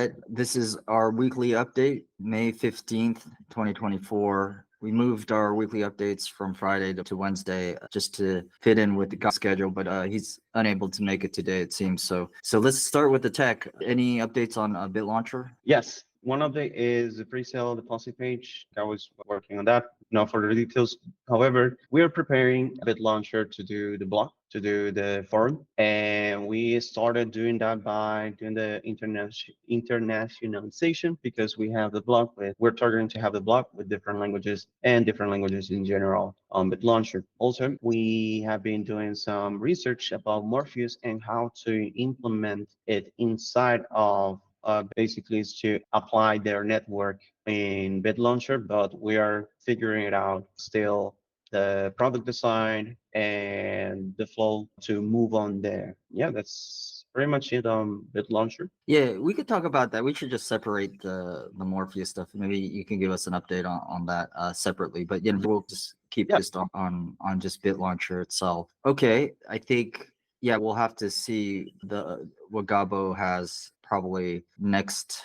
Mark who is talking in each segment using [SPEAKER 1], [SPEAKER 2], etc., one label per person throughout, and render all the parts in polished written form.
[SPEAKER 1] right. This is our weekly update, May 15th, 2024. We moved our weekly updates from Friday to Wednesday just to fit in with the guy's schedule, but he's unable to make it today, it seems. So let's start with the tech. Any updates on Bitlauncher?
[SPEAKER 2] Yes, one update is the pre-sale deposit page. I was working on that. Now for the details. However, we are preparing a Bitlauncher to do the block, to do the forum, and we started doing that by doing the internationalization because we have the block with. We're targeting to have the block with different languages and different languages in general on Bitlauncher. Also, we have been doing some research about Morpheus and how to implement it inside of basically is to apply their network in Bitlauncher, but we are figuring it out still the product design and the flow to move on there. Yeah, that's pretty much it on Bitlauncher.
[SPEAKER 1] Yeah, we could talk about that. We should just separate the Morpheus stuff. Maybe you can give us an update on that separately. But yeah, we'll just keep
[SPEAKER 2] Yeah.
[SPEAKER 1] just on just Bitlauncher itself. Okay, I think yeah, we'll have to see what Gabo has probably next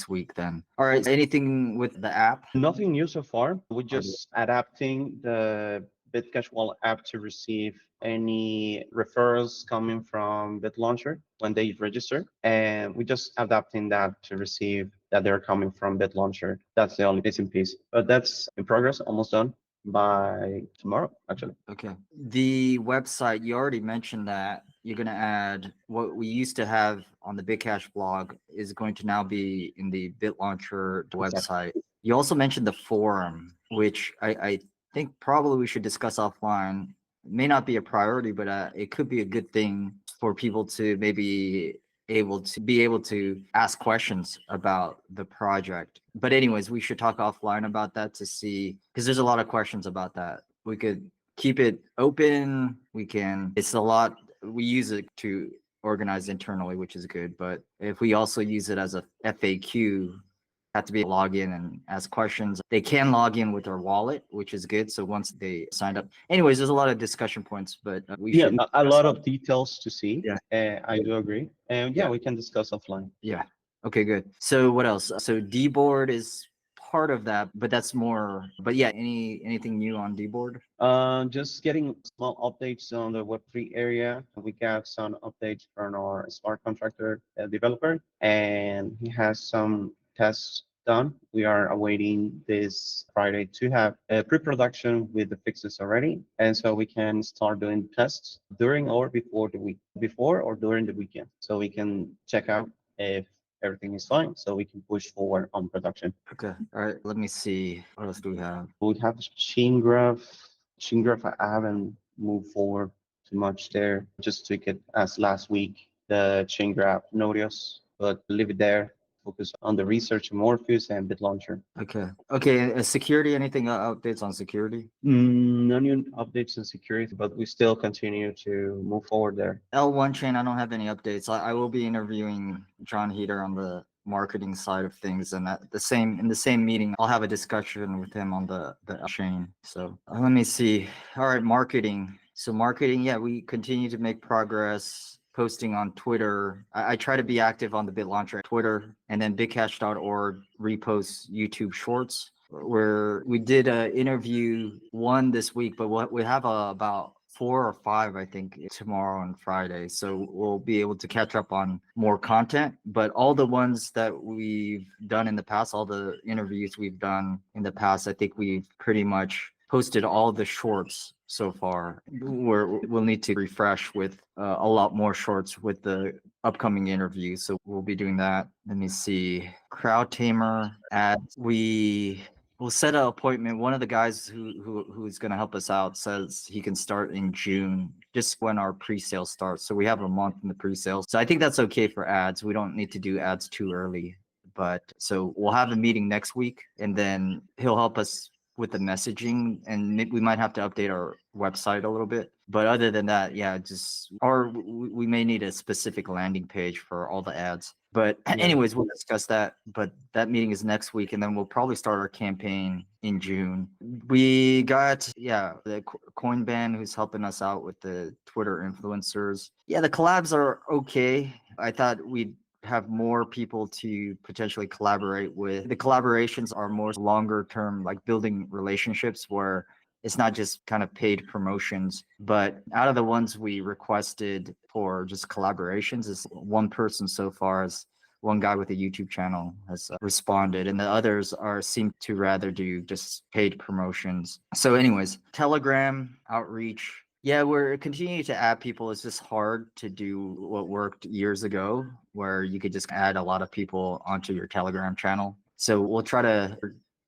[SPEAKER 1] week then. All right, anything with the app?
[SPEAKER 2] Nothing new so far. We're
[SPEAKER 1] Or
[SPEAKER 2] just adapting the Bitcash wallet app to receive any referrals coming from Bitlauncher when they register. And we're just adapting that to receive that they're coming from Bitlauncher. That's the only missing piece. But that's in progress, almost done by tomorrow, actually.
[SPEAKER 1] Okay. The website, you already mentioned that you're going to add what we used to have on the Bitcash blog is going to now be in the Bitlauncher website. You also mentioned the forum, which I think probably we should discuss offline. It may not be a priority, but it could be a good thing for people to maybe able to ask questions about the project. But anyways, we should talk offline about that to see, because there's a lot of questions about that. We could keep it open. It's a lot. We use it to organize internally, which is good. But if we also use it as a FAQ, have to be log in and ask questions. They can log in with their wallet, which is good. So once they signed up, anyways, there's a lot of discussion points, but we
[SPEAKER 2] Yeah,
[SPEAKER 1] should
[SPEAKER 2] a lot of details to see.
[SPEAKER 1] Yeah.
[SPEAKER 2] I do agree. And yeah, we can discuss offline.
[SPEAKER 1] Yeah. Okay, good. So what else? So D-board is part of that, but that's more. But yeah, anything new on D-board?
[SPEAKER 2] Just getting small updates on the Web3 area. We got some updates from our smart contractor developer, and he has some tests done. We are awaiting this Friday to have a pre-production with the fixes already, and so we can start doing tests during or before the week, before or during the weekend, so we can check out if everything is fine, so we can push forward on production.
[SPEAKER 1] Okay. All right. Let me see. What else do we have?
[SPEAKER 2] We have chain graph. Chain graph, I haven't moved forward too much there. Just took it as last week, the chain graph notice, but leave it there. Focus on the research of Morpheus and Bitlauncher.
[SPEAKER 1] Okay. Okay. Security, anything updates on security?
[SPEAKER 2] No new updates in security, but we still continue to move forward there.
[SPEAKER 1] L1 chain, I don't have any updates. I will be interviewing John Heater on the marketing side of things, and in the same meeting, I'll have a discussion with him on the chain. So let me see. All right, marketing. So marketing, yeah, we continue to make progress. Posting on Twitter. I try to be active on the Bitlauncher Twitter, and then bitcash.org reposts YouTube shorts where we did a interview one this week, but what we have about 4 or 5, I think, tomorrow and Friday. So we'll be able to catch up on more content. But all the ones that we've done in the past, all the interviews we've done in the past, I think we've pretty much posted all the shorts so far. We'll need to refresh with a lot more shorts with the upcoming interviews. So we'll be doing that. Let me see. Crowd Tamer ads. We'll set an appointment. One of the guys who's going to help us out says he can start in June, just when our pre-sale starts. So we have a month in the pre-sale. So I think that's okay for ads. We don't need to do ads too early. But so we'll have a meeting next week, and then he'll help us with the messaging, and we might have to update our website a little bit. But other than that, yeah, we may need a specific landing page for all the ads. But anyways, we'll discuss that. But that meeting is next week, and then we'll probably start our campaign in June. We got the Coinband who's helping us out with the Twitter influencers. Yeah, the collabs are okay. I thought we'd have more people to potentially collaborate with. The collaborations are more longer term, like building relationships where it's not just kind of paid promotions, but out of the ones we requested for just collaborations, is one person so far has one guy with a YouTube channel has responded, and the others are seem to rather do just paid promotions. So, anyways, Telegram outreach. Yeah, we're continuing to add people. It's just hard to do what worked years ago, where you could just add a lot of people onto your Telegram channel. So we'll try to,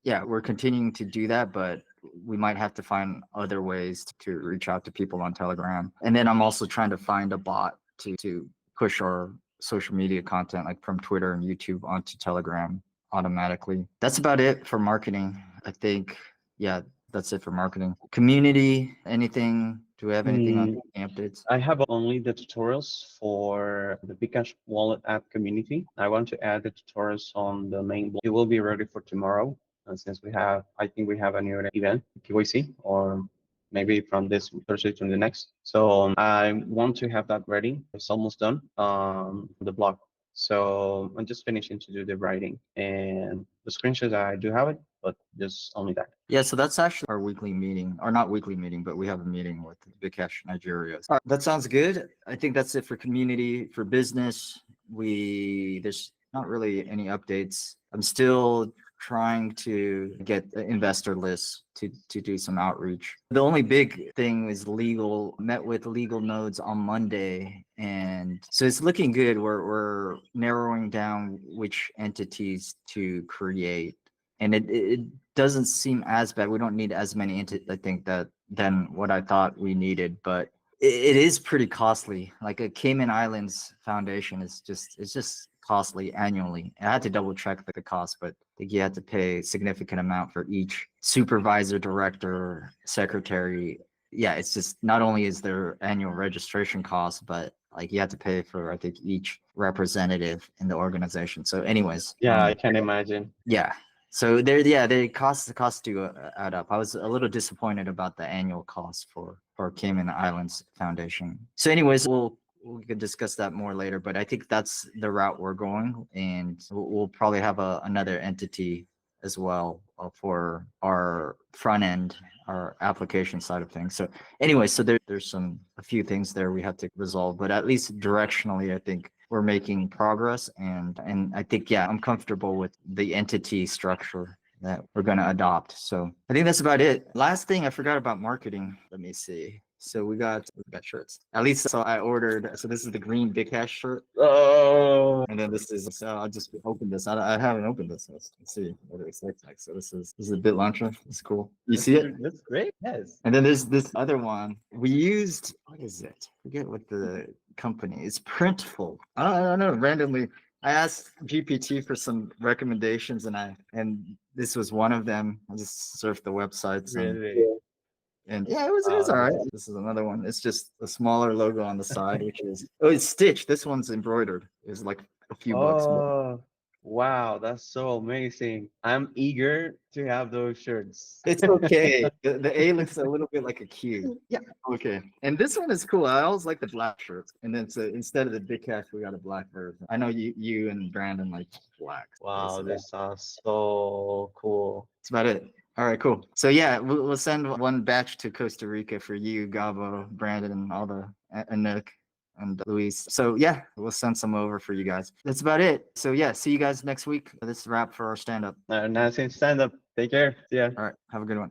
[SPEAKER 1] yeah, we're continuing to do that, but we might have to find other ways to reach out to people on Telegram. And then I'm also trying to find a bot to push our social media content like from Twitter and YouTube onto Telegram automatically. That's about it for marketing. I think, yeah, that's it for marketing. Community, anything? Do we have anything on updates?
[SPEAKER 2] I have only the tutorials for the Bitcash wallet app community. I want to add the tutorials on the main blog. It will be ready for tomorrow. And since I think we have a new event, KYC, or maybe from this Thursday to the next. So I want to have that ready. It's almost done on the blog. So I'm just finishing to do the writing and the screenshots. I do have it, but just only that.
[SPEAKER 1] Yeah, so that's actually our weekly meeting, or not weekly meeting, but we have a meeting with Bitcash Nigeria. All right, that sounds good. I think that's it for community. For business, there's not really any updates. I'm still trying to get the investor list to do some outreach. The only big thing is legal. Met with legal nodes on Monday, and so it's looking good. We're narrowing down which entities to create, and it doesn't seem as bad. We don't need as many I think that than what I thought we needed, but it is pretty costly. Like a Cayman Islands Foundation is it's just costly annually. I had to double check the cost, but I think you had to pay a significant amount for each supervisor, director, secretary. Yeah, it's just not only is there annual registration cost, but like you have to pay for I think each representative in the organization. So, anyways,
[SPEAKER 2] Yeah, I can imagine.
[SPEAKER 1] yeah. So the costs do add up. I was a little disappointed about the annual cost for Cayman Islands Foundation. So, anyways, we could discuss that more later. But I think that's the route we're going, and we'll probably have another entity as well for our front end, our application side of things. So, anyway, so there's a few things there we have to resolve, but at least directionally, I think we're making progress, and I think, yeah, I'm comfortable with the entity structure that we're going to adopt. So I think that's about it. Last thing I forgot about marketing. Let me see. So we got shirts. At least so I ordered. So this is the green Bitcash shirt.
[SPEAKER 2] Oh,
[SPEAKER 1] And then this is, so I'll just open this. I haven't opened this. Let's see what it looks like. So this is a Bitlauncher. It's cool. You see it?
[SPEAKER 2] that's great. Yes.
[SPEAKER 1] And then there's this other one we used. What is it? I forget what the company. It's Printful. I don't know. Randomly, I asked GPT for some recommendations, and this was one of them. I just surfed the websites,
[SPEAKER 2] Really?
[SPEAKER 1] and yeah, it was all right. This is another one. It's just a smaller logo on the side, which is it's stitched. This one's embroidered. It's like a few bucks more.
[SPEAKER 2] Oh, wow, that's so amazing. I'm eager to have those shirts.
[SPEAKER 1] It's okay. The A looks a little bit like a Q. Yeah. Okay. And this one is cool. I always like the black shirts. And then so instead of the big cash, we got a black version. I know you and Brandon like black.
[SPEAKER 2] Wow,
[SPEAKER 1] So
[SPEAKER 2] this sounds so cool.
[SPEAKER 1] that's about it. All right, cool. So yeah, we'll send one batch to Costa Rica for you, Gabo, Brandon, and all and Nick and Luis. So yeah, we'll send some over for you guys. That's about it. So yeah, see you guys next week. This is a wrap for our stand up.
[SPEAKER 2] Now, since stand up, take care. See ya.
[SPEAKER 1] All right, have a good one.